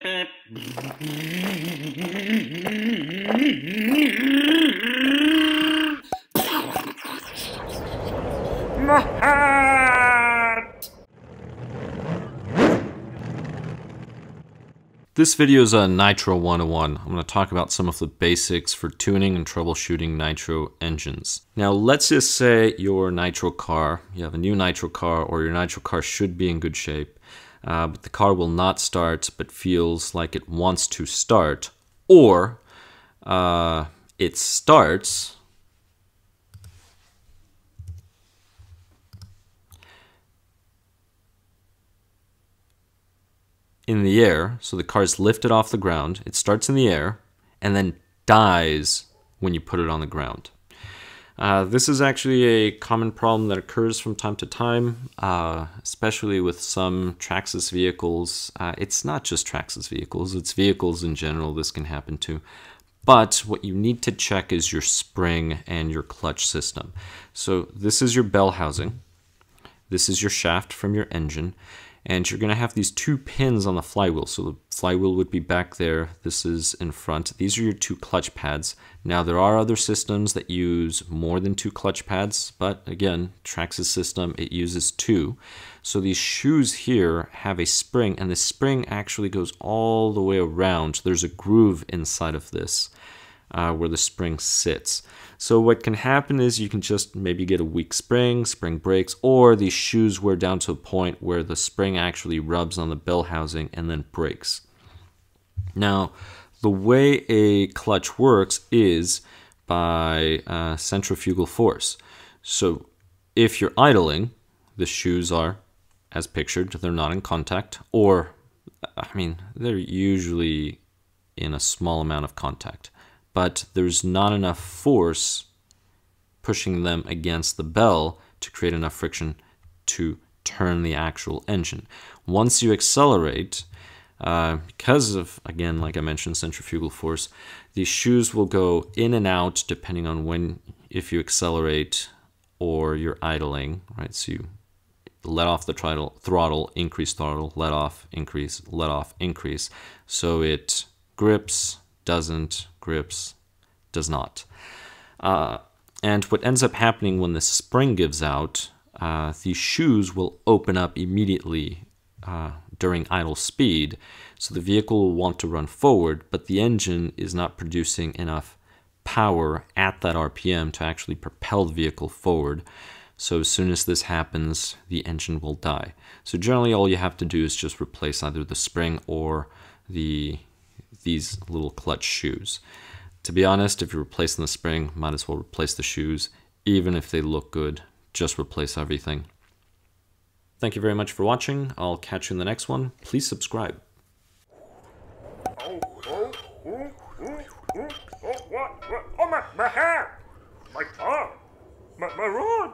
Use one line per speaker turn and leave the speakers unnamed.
My hat!
This video is a Nitro 101. I'm going to talk about some of the basics for tuning and troubleshooting Nitro engines. Now let's just say your Nitro car, you have a new Nitro car, or your Nitro car should be in good shape, but the car will not start but feels like it wants to start, or it starts in the air, so the car is lifted off the ground, it starts in the air, and then dies when you put it on the ground. This is actually a common problem that occurs from time to time, especially with some Traxxas vehicles. It's not just Traxxas vehicles, it's vehicles in general this can happen to. But what you need to check is your spring and your clutch system. So this is your bell housing, this is your shaft from your engine, and you're going to have these two pins on the flywheel. So the flywheel would be back there. This is in front. These are your two clutch pads. Now there are other systems that use more than two clutch pads, but again, Traxxas system, it uses two. So these shoes here have a spring, and the spring actually goes all the way around. There's a groove inside of this where the spring sits. So what can happen is you can just maybe get a weak spring breaks, or these shoes wear down to a point where the spring actually rubs on the bell housing and then breaks. Now, the way a clutch works is by centrifugal force. So if you're idling, the shoes are, as pictured, they're not in contact, or, I mean, they're usually in a small amount of contact, but there's not enough force pushing them against the bell to create enough friction to turn the actual engine. Once you accelerate, because of, again, like I mentioned, centrifugal force, these shoes will go in and out depending on when, if you accelerate or you're idling, right? So you let off the throttle, increase throttle, let off, increase, let off, increase. So it grips, doesn't, grips, does not. And what ends up happening when the spring gives out, these shoes will open up immediately during idle speed. So the vehicle will want to run forward, but the engine is not producing enough power at that RPM to actually propel the vehicle forward. So as soon as this happens, the engine will die. So generally all you have to do is just replace either the spring or these little clutch shoes. To be honest, if you're replacing the spring, might as well replace the shoes. Even if they look good, just replace everything. Thank you very much for watching. I'll catch you in the next one. Please subscribe.
Oh, my hair! My car! My rod!